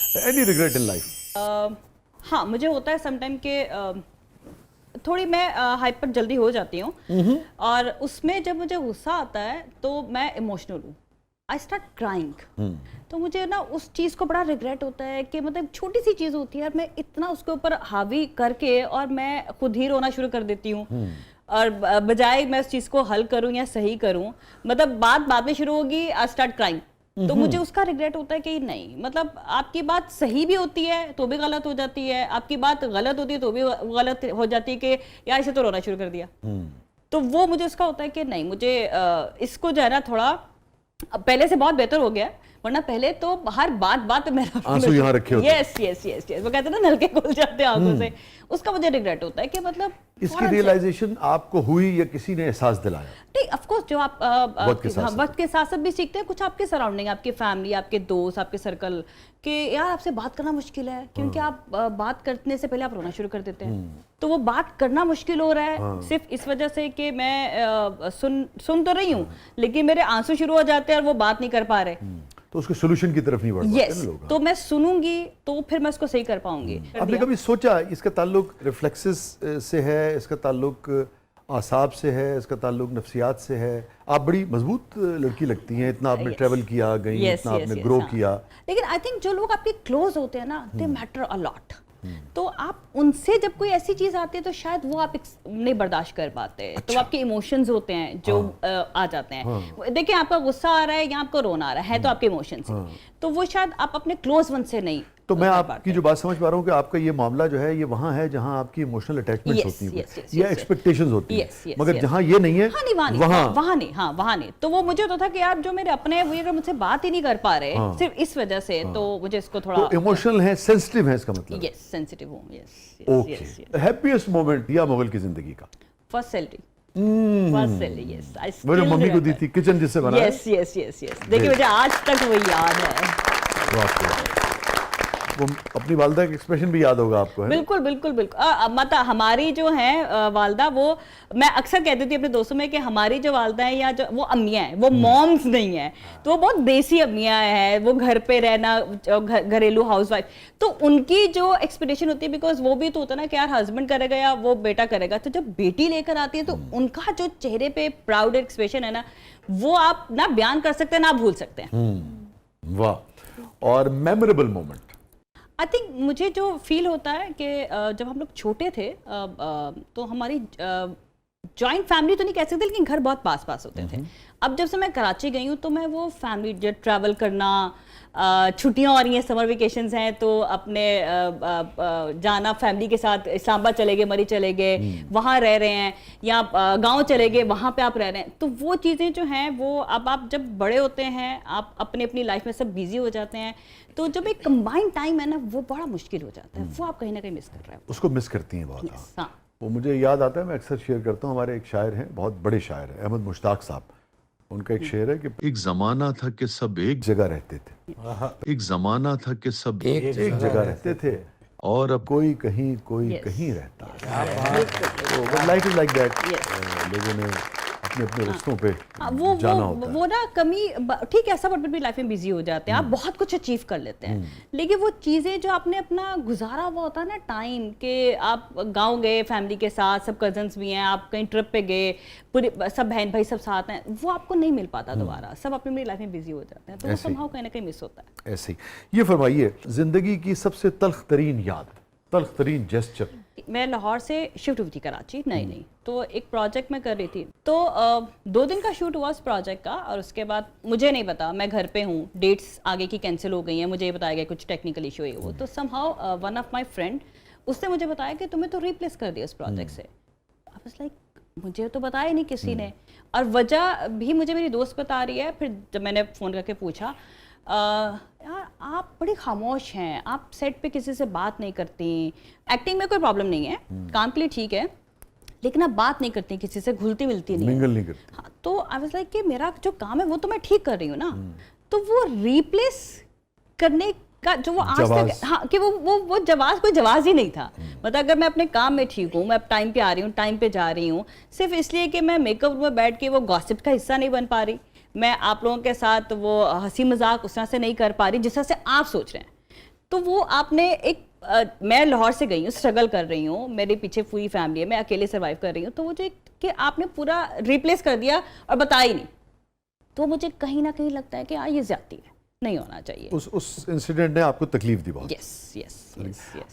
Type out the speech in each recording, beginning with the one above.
Any regret in life? ہاں مجھے ہوتا ہے سم ٹائم کہ تھوڑی میں ہائپر جلدی ہو جاتی ہوں اور اس میں جب مجھے غصہ آتا ہے تو میں ایموشنل ہوں. I start crying. تو مجھے نا اس چیز کو بڑا ریگریٹ ہوتا ہے کہ مطلب چھوٹی سی چیز ہوتی ہے اور میں اتنا اس کے اوپر حاوی کر کے اور میں خود ہی رونا شروع کر دیتی ہوں. اور بجائے میں اس چیز کو حل کروں یا صحیح کروں, مطلب بات بعد میں شروع ہوگی, آئی اسٹارٹ کرائنگ. تو مجھے اس کا ریگریٹ ہوتا ہے کہ نہیں, مطلب آپ کی بات صحیح بھی ہوتی ہے تو بھی غلط ہو جاتی ہے, آپ کی بات غلط ہوتی ہے تو بھی غلط ہو جاتی ہے کہ یار اسے تو رونا شروع کر دیا. تو وہ مجھے اس کا ہوتا ہے کہ نہیں, مجھے اس کو جو ہے نا تھوڑا پہلے سے بہت بہتر ہو گیا ہے, ورنہ پہلے تو ہر بات میرا آنسو یہاں رکھے ہوتے ہیں. یس وہ کہتے ہیں نا نلکے کھل جاتے ہیں آنکھوں سے. اس کا مجھے ریگریٹ ہوتا ہے کہ مطلب اس کی ریئلائزیشن آپ کو ہوئی یا کسی نے احساس دلایا؟ نہیں, آف کورس جو آپ وقت کے ساتھ ساتھ بھی سیکھتے ہیں, کچھ آپ کے سراؤنڈنگ, آپ کی فیملی, آپ کے دوست, آپ کے سرکل, کہ یار آپ سے بات کرنا مشکل ہے کیونکہ آپ بات کرنے سے پہلے آپ رونا شروع کر دیتے ہیں. تو وہ بات کرنا مشکل ہو رہا ہے صرف اس وجہ سے کہ میں سن تو رہی ہوں لیکن میرے آنسو شروع ہو جاتے ہیں اور وہ بات نہیں کر پا رہے. تو اس کے سولوشن کی طرف نہیں بڑھ پاتے نا لوگ. تو میں سنوں گی تو پھر میں اس کو صحیح کر پاؤں گی. آپ نے کبھی سوچا اس کا تعلق ریفلیکسز سے ہے, اس کا تعلق اعصاب سے ہے, اس کا تعلق نفسیات سے ہے؟ آپ بڑی مضبوط لڑکی لگتی ہیں, اتنا آپ نے ٹریول کیا, گئی, اتنا آپ نے گرو کیا. لیکن آئی تھنک جو لوگ آپ کے کلوز ہوتے ہیں نا, دے میٹر اے لاٹ. تو آپ ان سے جب کوئی ایسی چیز آتی ہے تو شاید وہ آپ نہیں برداشت کر پاتے, تو آپ کے ایموشنز ہوتے ہیں جو آ جاتے ہیں. دیکھیں آپ کا غصہ آ رہا ہے یا آپ کو رونا آ رہا ہے تو آپ کے ایموشنز ہیں, تو وہ شاید آپ اپنے کلوز ون سے نہیں. تو میں آپ کی جو بات سمجھ پا رہا ہوں کہ آپ کا یہ معاملہ جو ہے یہ وہاں ہے جہاں آپ کی ایموشنل اٹیچمنٹس ہوتی ہیں یا ایکسپیکٹیشنز ہوتی ہیں, مگر جہاں یہ نہیں ہے وہاں نہیں. تو وہ مجھے تو تھا کہ یار جو میرے اپنے وہ اگر مجھ سے بات ہی نہیں کر پا رہے صرف اس وجہ سے, تو مجھے اس کو تھوڑا ایموشنل ہے, سینسٹیو ہے, اس کا مطلب. یس سینسٹیو ہوں. Yes okay. ہیپیسٹ مومنٹ یا مغل کی زندگی کا فرسٹ سیلری. وہ جو ممی کو دی تھی کچن جس سے بنا. یس دیکھیے مجھے آج تک وہ یاد ہے. وہ اپنی والدہ کا ایکسپریشن بھی یاد ہوگا آپ کو. بالکل. مطلب ہماری جو ہیں والدہ, وہ میں اکثر کہتی تھی اپنے دوستوں میں کہ ہماری جو والدہ ہیں یا جو وہ امیاں ہیں وہ مومز نہیں ہیں, تو وہ بہت دیسی امیاں ہیں, وہ گھر پہ رہنا, گھریلو ہاؤس وائف. تو ان کی جو ایکسپیکٹیشن ہوتی ہے, بیکاز وہ بھی تو ہوتا ہے نا کہ یار ہسبینڈ کرے گا یا وہ بیٹا کرے گا, تو جب بیٹی لے کر آتی ہے تو ان کا جو چہرے پہ پراؤڈ ایکسپریشن ہے نا, وہ آپ نہ بیان کر سکتے ہیں نہ بھول سکتے ہیں. واہ. اور میموریبل مومنٹ آئی تھنک مجھے جو فیل ہوتا ہے کہ جب ہم لوگ چھوٹے تھے تو ہماری جوائنٹ فیملی تو نہیں کہہ سکتے لیکن گھر بہت پاس ہوتے تھے. اب جب سے میں کراچی گئی ہوں تو میں وہ فیملی جو ٹریول کرنا, چھٹیاں ہو رہی ہیں, سمر ویکیشنز ہیں, تو اپنے جانا فیملی کے ساتھ, اسلام آباد چلے گئے, مری چلے گئے, وہاں رہ رہے ہیں, یا گاؤں چلے گئے وہاں پہ آپ رہ رہے ہیں. تو وہ چیزیں جو ہیں وہ اب آپ جب بڑے ہوتے ہیں, آپ اپنی لائف میں سب بیزی ہو جاتے ہیں, تو جب ایک کمبائنڈ ٹائم ہے نا وہ بڑا مشکل ہو جاتا ہے, وہ آپ کہیں نہ کہیں مس کر رہے ہیں. اس کو مس کرتی ہیں بہت. وہ مجھے یاد آتا ہے, میں اکثر شیئر کرتا ہوں, ہمارے ایک شاعر ہیں, بہت بڑے شاعر ہیں, احمد مشتاق صاحب. ان کا ایک شعر ہے کہ ایک زمانہ تھا کہ سب ایک جگہ رہتے تھے, ایک زمانہ تھا کہ سب ایک جگہ رہتے تھے, اور اب کوئی کہیں کوئی کہیں رہتا ہے. Life is like that. لوگوں نے اپنے رشتوں پہ جانا ہوتا ہے. وہ نا کمی ٹھیک ہے, سب اپنی لائف میں بیزی ہو جاتے ہیں, آپ بہت کچھ اچیو کر لیتے ہیں, لیکن وہ چیزیں جو آپ نے اپنا گزارا ہوا ہوتا ہے نا ٹائم, کہ آپ گاؤں گئے فیملی کے ساتھ, سب کزنس بھی ہیں, آپ کہیں ٹرپ پہ گئے, پورے سب بہن بھائی سب ساتھ ہیں, وہ آپ کو نہیں مل پاتا دوبارہ, سب اپنی لائف میں بیزی ہو جاتے ہیں, تو وہ سمہاؤ کہیں نہ کہیں مس ہوتا ہے. ایسے ہی یہ فرمائیے, زندگی کی سب سے تلخ ترین یاد, تلخ ترین جیسچر. میں لاہور سے شفٹ ہوئی تھی کراچی, نہیں تو ایک پروجیکٹ میں کر رہی تھی, تو 2 دن کا شوٹ ہوا اس پروجیکٹ کا, اور اس کے بعد مجھے نہیں پتا, میں گھر پہ ہوں, ڈیٹس آگے کی کینسل ہو گئی ہیں, مجھے یہ بتایا گیا کچھ ٹیکنیکل ایشو ہے وہ, تو somehow one of my friend, اس نے مجھے بتایا کہ تمہیں تو ریپلیس کر دیا اس پروجیکٹ سے. I was like, مجھے تو بتایا نہیں کسی نے, اور وجہ بھی مجھے میری دوست بتا رہی ہے. پھر جب میں نے فون کر کے پوچھا, یار آپ بڑی خاموش ہیں, آپ سیٹ پہ کسی سے بات نہیں کرتی, ایکٹنگ میں کوئی پرابلم نہیں ہے, کام کے لیے ٹھیک ہے, لیکن آپ بات نہیں کرتی کسی سے, گھلتی ملتی نہیں, منگل نہیں کرتی. ہاں, تو آئی واز لائک کہ میرا جو کام ہے وہ تو میں ٹھیک کر رہی ہوں نا, تو وہ ریپلیس کرنے کا جو وہ آج تک, ہاں, کہ وہ جواز کوئی جواز ہی نہیں تھا. مطلب اگر میں اپنے کام میں ٹھیک ہوں, میں اب ٹائم پہ آ رہی ہوں, ٹائم پہ جا رہی ہوں, صرف اس لیے کہ میں میک اپ روم میں بیٹھ کے وہ گاسپ کا حصہ نہیں بن پا رہی, میں آپ لوگوں کے ساتھ وہ ہنسی مذاق اس طرح سے نہیں کر پا رہی جس طرح سے آپ سوچ رہے ہیں, تو وہ آپ نے ایک میں لاہور سے گئی ہوں, اسٹرگل کر رہی ہوں, میرے پیچھے پوری فیملی ہے, میں اکیلے سروائیو کر رہی ہوں, تو وہ جو کہ آپ نے پورا ریپلیس کر دیا اور بتایا ہی نہیں, تو مجھے کہیں نہ کہیں لگتا ہے کہ یہ زیادتی ہے, نہیں ہونا چاہیے. اس انسیڈنٹ نے آپ کو تکلیف دی بہت. یس.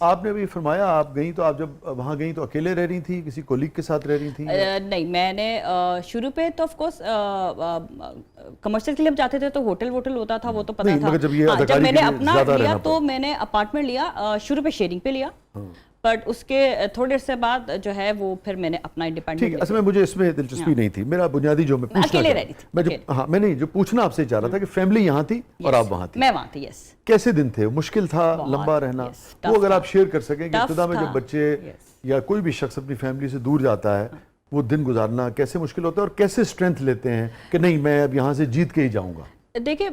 آپ نے بھی فرمایا آپ گئیں تو آپ جب وہاں گئیں تو اکیلے رہ رہی تھی, کسی کولیگ کے ساتھ رہ رہی تھی؟ نہیں, میں نے شروع پہ تو آف کورس کمرشل کے لیے ہم جاتے تھے تو ہوٹل ہوتا تھا, وہ تو پتا تھا. جب میں نے اپنا لیا تو میں نے اپارٹمنٹ لیا, شروع پہ شیئرنگ پہ لیا, بٹ اس کے تھوڑے دیر سے بعد جو ہے وہ پھر میں نے اپنا انڈیپینڈنٹ. ٹھیک ہے, اصل میں مجھے اس میں دلچسپی نہیں تھی, میرا بنیادی جو میں پوچھنا اکیلے رہ رہی تھی. میں نہیں جو پوچھنا آپ سے چاہ رہا تھا کہ فیملی یہاں تھی اور آپ وہاں تھی, میں وہاں تھی. یس. کیسے دن تھے, مشکل تھا لمبا رہنا, وہ اگر آپ شیئر کر سکیں کہ ابتدا میں جب بچے یا کوئی بھی شخص اپنی فیملی سے دور جاتا ہے وہ دن گزارنا کیسے مشکل ہوتا ہے اور کیسے اسٹرینتھ لیتے ہیں کہ نہیں میں اب یہاں سے جیت کے ہی جاؤں گا. دیکھیں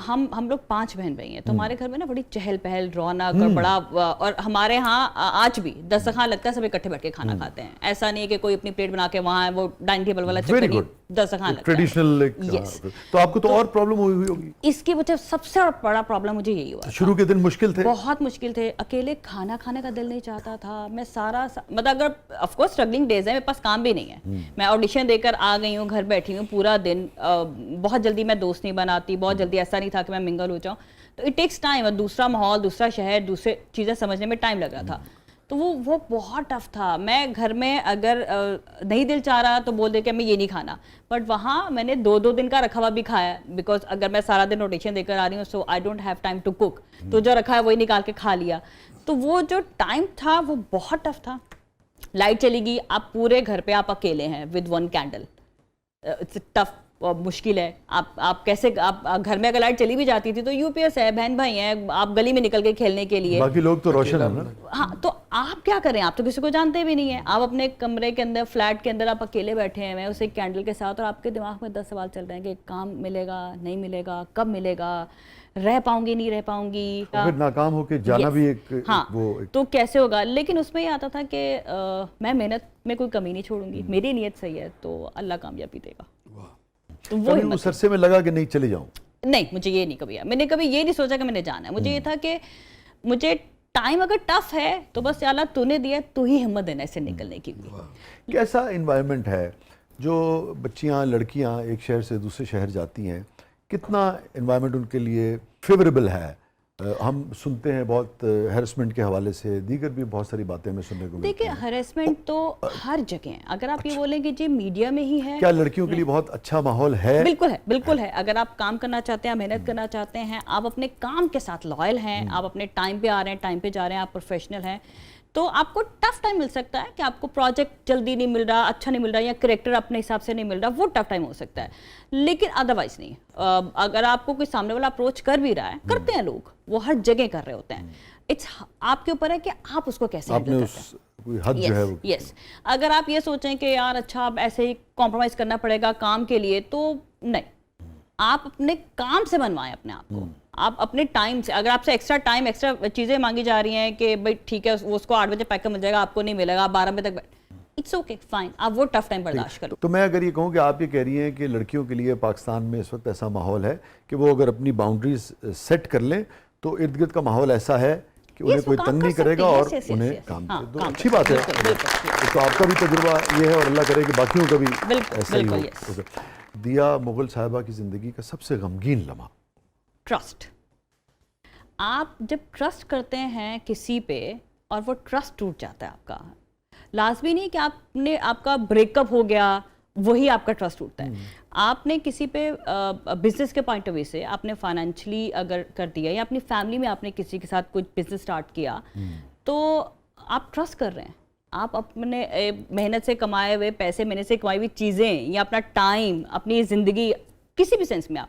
ہم لوگ 5 بہن بھائی ہیں, تو ہمارے گھر میں نا بڑی چہل پہل, رونق اور بڑا, اور ہمارے ہاں آج بھی دسترخوان لگتا ہے, سب اکٹھے بیٹھ کے کھانا کھاتے ہیں. ایسا نہیں ہے کہ کوئی اپنی پلیٹ بنا کے وہاں وہ ڈائننگ ٹیبل والا چکر نہیں, دسترخوان لگتا ہے. تو آپ کو تو اور پرابلم ہوئی ہوگی. اس کی وجہ سب سے بڑا پرابلم مجھے یہی ہوا. شروع کے دن مشکل تھے, بہت مشکل تھے, اکیلے کھانا کھانے کا دل نہیں چاہتا تھا. میں سارا مطلب اگر آف کورس اسٹرگلنگ ڈیز ہیں, میرے پاس کام بھی نہیں ہے, میں آڈیشن دے کر آ گئی ہوں, گھر بیٹھی ہوں پورا دن. بہت جلدی میں دوست نہیں بناتی, بہت جلدی ایسا نہیں تھا کہ میں منگل ہو جاؤں, تو اٹ ٹیکس ٹائم. اور دوسرا ماحول, دوسرا شہر, دوسرے چیزیں سمجھنے میں ٹائم لگ رہا تھا, تو وہ بہت ٹف تھا. میں گھر میں اگر نہیں دل چاہ رہا تو بول دے کہ میں یہ نہیں کھانا, بٹ وہاں میں نے 2 دن کا رکھا ہوا بھی کھایا, بیکاز اگر میں سارا دن روٹیشن دے کر آ رہی ہوں, so I don't have time to cook, تو جو رکھا ہے وہی نکال کے کھا لیا. تو وہ جو ٹائم تھا وہ بہت ٹف تھا. لائٹ چلی گئی, آپ پورے گھر پہ آپ اکیلے ہیں ود 1 کینڈل, اٹس ٹف, مشکل ہے. آپ کیسے, آپ گھر میں اگر لائٹ چلی بھی جاتی تھی تو یو پی ایس ہے, بہن بھائی ہیں, آپ گلی میں نکل کے کھیلنے کے لیے, باقی لوگ تو روشن ہیں نا. ہاں, تو آپ کیا کریں, آپ تو کسی کو جانتے بھی نہیں ہیں, آپ اپنے کمرے کے اندر, فلیٹ کے اندر آپ اکیلے بیٹھے ہیں اس ایک کینڈل کے ساتھ, اور آپ کے دماغ میں 10 سوال چل رہے ہیں کہ کام ملے گا نہیں ملے گا, کب ملے گا, رہ پاؤں گی نہیں رہ پاؤں گی, پھر ناکام ہو کے جانا بھی ایک, وہ تو کیسے ہوگا. لیکن اس میں یہ آتا تھا کہ میں محنت میں کوئی کمی نہیں چھوڑوں گی, میری نیت صحیح ہے تو اللہ کامیابی دے گا. کبھی اس عرصے میں لگا کہ نہیں چلے جاؤں؟ نہیں, مجھے یہ نہیں کبھی, میں نے کبھی یہ نہیں سوچا کہ میں نے جانا ہے. مجھے یہ تھا کہ مجھے ٹائم اگر ٹف ہے تو بس یا اللہ تو نے دیا, تو ہی ہمت دینا اس سے نکلنے کی. کیسا انوائرمنٹ ہے جو بچیاں, لڑکیاں ایک شہر سے دوسرے شہر جاتی ہیں, کتنا انوائرمنٹ ان کے لیے فیوریبل ہے؟ ہم سنتے ہیں بہت ہیرسمنٹ کے حوالے سے, دیگر بھی بہت ساری باتیں ہمیں سننے کو ملتی ہیں. دیکھیں ہیرسمنٹ تو ہر جگہ ہے, اگر آپ یہ بولیں کہ جی میڈیا میں ہی ہے. کیا لڑکیوں کے لیے بہت اچھا ماحول ہے؟ بالکل ہے. اگر آپ کام کرنا چاہتے ہیں, محنت کرنا چاہتے ہیں, آپ اپنے کام کے ساتھ لائل ہیں, آپ اپنے ٹائم پہ آ رہے ہیں, ٹائم پہ جا رہے ہیں, آپ پروفیشنل ہیں, تو آپ کو ٹف ٹائم مل سکتا ہے کہ آپ کو پروجیکٹ جلدی نہیں مل رہا, اچھا نہیں مل رہا, یا کریکٹر اپنے حساب سے نہیں مل رہا, وہ ٹف ٹائم ہو سکتا ہے. لیکن ادروائز نہیں. اگر آپ کو کوئی سامنے والا اپروچ کر بھی رہا ہے, کرتے ہیں لوگ, وہ ہر جگہ کر رہے ہوتے ہیں, اٹس آپ کے اوپر ہے کہ آپ اس کو کیسے ہینڈل کرتے ہیں. کوئی حد جو ہے وہ, یس, اگر آپ یہ سوچیں کہ یار اچھا اب ایسے ہی کمپرومائز کرنا پڑے گا کام کے لیے, تو نہیں, آپ اپنے کام سے بنوائیں اپنے آپ کو, آپ اپنے ٹائم سے. اگر آپ سے ایکسٹرا ٹائم, ایکسٹرا چیزیں مانگی جا رہی ہیں کہ بھائی ٹھیک ہے اس کو 8 بجے پیک کر مل جائے گا, آپ کو نہیں ملے گا, 12 بجے تک, اٹس اوکے, فائن, آپ وہ ٹف ٹائم برداشت کرو. تو میں اگر یہ کہوں کہ آپ یہ کہہ رہی ہیں کہ لڑکیوں کے لیے پاکستان میں اس وقت ایسا ماحول ہے کہ وہ اگر اپنی باؤنڈریز سیٹ کر لیں تو ارد گرد کا ماحول ایسا ہے کہ انہیں کوئی تنگ نہیں کرے گا اور انہیں کام کرے. تو اچھی بات ہے, تو آپ کا بھی تجربہ یہ ہے, اور اللہ کرے کہ باقیوں کا بھی ایسا ہی ہو. دیا مغل صاحبہ کی زندگی کا سب سے غمگین لمحہ؟ ٹرسٹ. آپ جب ٹرسٹ کرتے ہیں کسی پہ اور وہ ٹرسٹ ٹوٹ جاتا ہے آپ کا, لازمی نہیں کہ آپ کا بریک اپ ہو گیا وہی آپ کا ٹرسٹ ٹوٹتا ہے. آپ نے کسی پہ بزنس کے پوائنٹ آف ویو سے آپ نے فائنینشلی اگر کر دیا, یا اپنی فیملی میں آپ نے کسی کے ساتھ کچھ بزنس اسٹارٹ کیا, تو آپ ٹرسٹ کر رہے ہیں, آپ اپنے محنت سے کمائے ہوئے پیسے, محنت سے کمائی ہوئی چیزیں, یا اپنا ٹائم, اپنی زندگی کسی بھی سینس میں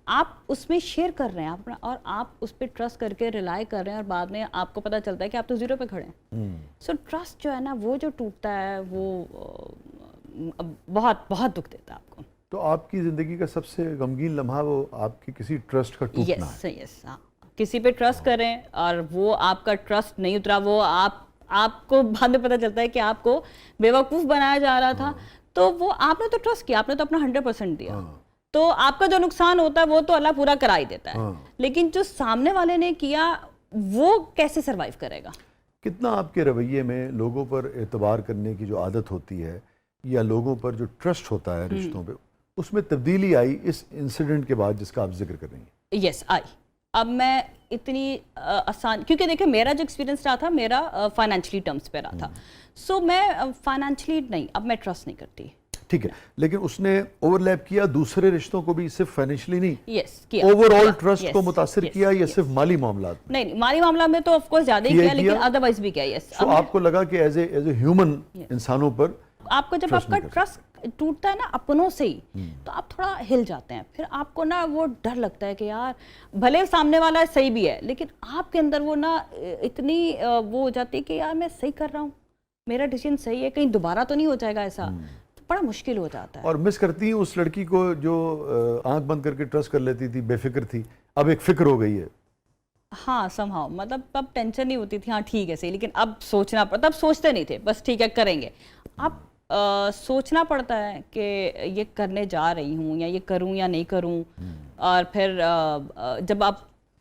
آپ اس میں شیئر کر رہے ہیں اپنا, اور آپ اس پہ ٹرسٹ کر کے ریلائی کر رہے ہیں, اور بعد میں آپ کو پتہ چلتا ہے کہ آپ تو 0 پہ کھڑے ہیں. سو ٹرسٹ جو ہے نا, وہ جو ٹوٹتا ہے وہ بہت بہت دکھ دیتا ہے آپ کو. تو آپ کی زندگی کا سب سے غمگین لمحہ وہ آپ کی کسی ٹرسٹ کا ٹوٹنا ہے؟ یس, ہاں, کسی پہ ٹرسٹ کریں اور وہ آپ کا ٹرسٹ نہیں اترا, وہ آپ کو بعد میں پتہ چلتا ہے کہ آپ کو بیوقوف بنایا جا رہا تھا, تو وہ آپ نے تو ٹرسٹ کیا, آپ نے تو اپنا 100% دیا, تو آپ کا جو نقصان ہوتا ہے وہ تو اللہ پورا کرا ہی دیتا ہے. لیکن جو سامنے والے نے کیا وہ کیسے سروائیو کرے گا؟ کتنا آپ کے رویے میں لوگوں پر اعتبار کرنے کی جو عادت ہوتی ہے یا لوگوں پر جو ٹرسٹ ہوتا ہے رشتوں پہ، اس میں تبدیلی آئی اس انسیڈنٹ کے بعد جس کا آپ ذکر کر رہی ہیں؟ یس آئی. اب میں اتنی آسان، کیونکہ دیکھیں میرا جو ایکسپیرینس رہا تھا میرا فائنینشلی ٹرمز پہ رہا تھا، سو میں فائنینشلی نہیں، اب میں ٹرسٹ نہیں کرتی. ٹھیک ہے، لیکن اس نے اوور لیپ کیا دوسرے رشتوں کو بھی، صرف فائنینشلی نہیں، یس کیا، اوور آل ٹرسٹ کو متاثر کیا یا صرف مالی معاملات؟ نہیں مالی معاملہ میں تو آف کورس زیادہ ہی کیا، لیکن ادروائز بھی کیا. یس. تو آپ کو لگا کہ ایز اے ہیومن انسانوں پر آپ کو جب آپ کا ٹرسٹ ٹوٹتا ہے نا اپنوں سے ہی، تو آپ تھوڑا ہل جاتے ہیں، پھر آپ کو نا وہ ڈر لگتا ہے کہ یار بھلے سامنے والا صحیح بھی ہے لیکن آپ کے اندر وہ نا اتنی وہ ہو جاتی ہے کہ یار میں صحیح کر رہا ہوں، میرا ڈیسیژن صحیح ہے، کہیں دوبارہ تو نہیں ہو جائے گا ایسا، تو بڑا مشکل ہو جاتا ہے. اور مس کرتی ہیں اس لڑکی کو جو آنکھ بند کر کے ٹرسٹ کر لیتی تھی، بے فکر تھی، اب ایک فکر ہو گئی ہے. ہاں سم ہاؤ، مطلب اب ٹینشن نہیں ہوتی تھی، ہاں ٹھیک ہے صحیح، لیکن اب سوچنا پڑتا، اب سوچتے نہیں تھے، بس ٹھیک ہے کریں گے. اب سوچنا پڑتا ہے کہ یہ کرنے جا رہی ہوں یا یہ کروں یا نہیں کروں. اور پھر جب آپ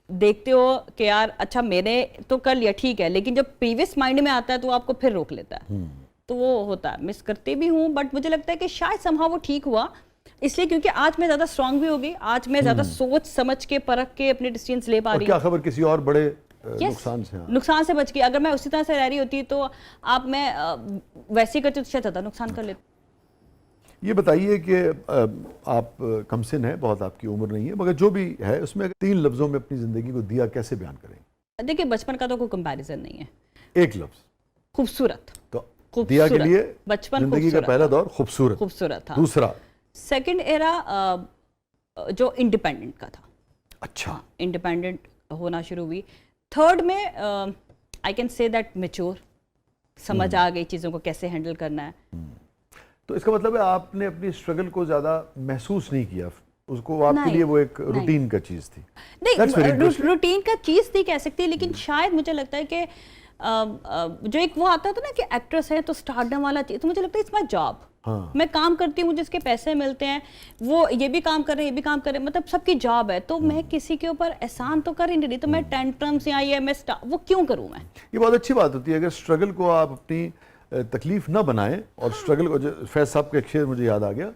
دیکھتے ہو کہ یار اچھا میں نے تو کر لیا ٹھیک ہے، لیکن جب پریویس مائنڈ میں آتا ہے تو آپ کو پھر روک لیتا ہے. تو وہ ہوتا ہے، مس کرتے بھی ہوں، بٹ مجھے لگتا ہے کہ شاید سمہا وہ ٹھیک ہوا، اس لیے کیونکہ آج میں زیادہ اسٹرانگ بھی ہوگی، آج میں زیادہ سوچ سمجھ کے پرکھ کے اپنے ڈیسیژنز لے پا رہی ہوں. کیا خبر کسی اور بڑے نقصان سے، نقصان سے بچ گئی. اگر میں اسی طرح سے رہ رہی ہوتی تو آپ میں ویسے کرتی تو شاید زیادہ نقصان کر لیتی. یہ بتائیے کہ آپ کم سن ہیں، بہت آپ کی عمر نہیں ہے، مگر جو بھی ہے اس میں 3 لفظوں میں اپنی زندگی کو دیا کیسے بیان کریں گے؟ دیکھیں بچپن کا تو کوئی کمپیریزن نہیں ہے. ایک لفظ خوبصورت. تو دیا کے لیے بچپن زندگی کا پہلا دور خوبصورت تھا. دوسرا سیکنڈ ایرا جو انڈیپینڈنٹ کا تھا. اچھا، انڈیپینڈنٹ ہونا شروع ہوئی. تھرڈ میں I can say that mature, سمجھ آ گئی چیزوں کو کیسے ہینڈل کرنا ہے. تو اس کا مطلب ہے آپ نے اپنی اسٹرگل کو زیادہ محسوس نہیں کیا، اس کو آپ کے لیے وہ ایک روٹین کا چیز تھی؟ نہیں روٹین کا چیز تھی کہہ سکتی، لیکن شاید مجھے لگتا ہے کہ جو ایک وہ آتا تھا نا کہ ایکٹریس ہے تو اسٹارڈم والا چیز، تو مجھے لگتا ہے اٹس مائی جاب. میں کام کرتی ہوں، جس کے پیسے ملتے ہیں، وہ یہ بھی کام کر رہے ہیں یہ بھی کام کر رہے ہیں، مطلب سب کی جاب ہے، تو میں کسی کے اوپر احسان تو کر ہی نہیں رہی، تو میں ٹینٹرمس یا یہ میں وہ کیوں کروں میں؟ یہ بہت اچھی بات ہوتی ہے اگر اسٹرگل کو آپ اپنی تکلیف نہ بنائیں، اور اسٹرگل کو، فیض صاحب کا ایک شعر مجھے یاد آ گیا،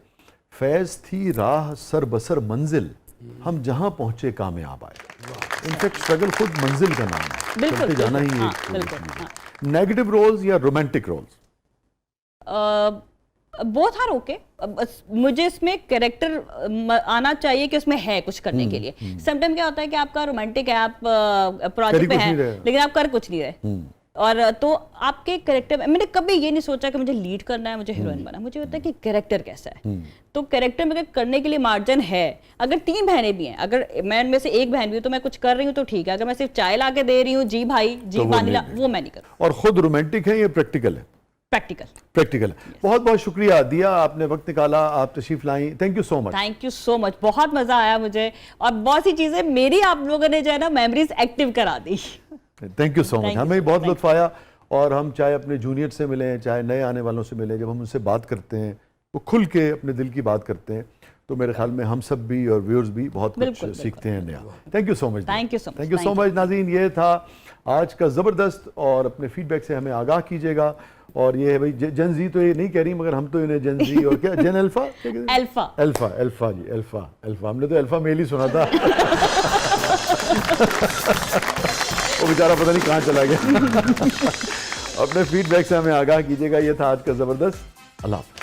فیض تھی راہ سر بسر منزل، ہم جہاں پہنچے کامیاب آئے. انفیکٹ اسٹرگل خود منزل کا نام ہے، چلتے جانا ہی ایک. نیگیٹو رولز یا romantic roles? Both are okay. مجھے اس میں کریکٹر آنا چاہیے کہ اس میں ہے کچھ کرنے کے لیے. سم ٹائم کیا ہوتا ہے کہ آپ کا رومانٹک ہے، آپ پروجیکٹ پہ ہیں لیکن آپ کر کچھ نہیں رہے، اور تو آپ کے کریکٹر میں نے کبھی یہ نہیں سوچا کہ مجھے لیڈ کرنا ہے، مجھے ہیروئن بنا، مجھے ہوتا ہے کہ کریکٹر کیسا ہے. تو کریکٹر میں کرنے کے لیے مارجن ہے. اگر 3 بہنیں بھی ہیں، اگر میں ان میں سے ایک بہن بھی ہوں تو میں کچھ کر رہی ہوں تو ٹھیک ہے، اگر میں صرف چائے لا کے دے رہی ہوں جی بھائی جی پانی لا، وہ میں نہیں کروں. اور خود رومانٹک ہے یا پریکٹیکل ہے؟ پریکٹیکل ہے. بہت بہت شکریہ دیا، آپ نے وقت نکالا، آپ تشریف لائیں. Thank you so much. Thank you so much, بہت مزہ آیا مجھے، اور بہت سی چیزیں میری آپ لوگوں نے جو ہے نا میموریز ایکٹیو کرا دی. تھینک یو سو مچ. ہمیں بہت لطف آیا، اور ہم چاہے اپنے جونیئر سے ملیں چاہے نئے آنے والوں سے ملیں، جب ہم ان سے بات کرتے ہیں وہ کھل کے اپنے دل کی بات کرتے ہیں، تو میرے خیال میں ہم سب بھی اور ویورز بھی بہت کچھ سیکھتے ہیں نیا. Thank you so much. Thank you so much. ناظرین، یہ تھا آج کا زبردست، اور اپنے فیڈ بیک سے ہمیں آگاہ کیجیے گا. اور یہ ہے بھائی جن زی تو یہ نہیں کہہ رہی، مگر ہم تو انہیں جن زی اور کیا جن الفا الفا جی الفا ہم نے تو الفا میل ہی سنا تھا. وہ بیچارہ پتہ نہیں کہاں چلا گیا. اپنے فیڈ بیک سے ہمیں آگاہ کیجیے گا. یہ تھا آج کا زبردست. اللہ حافظ.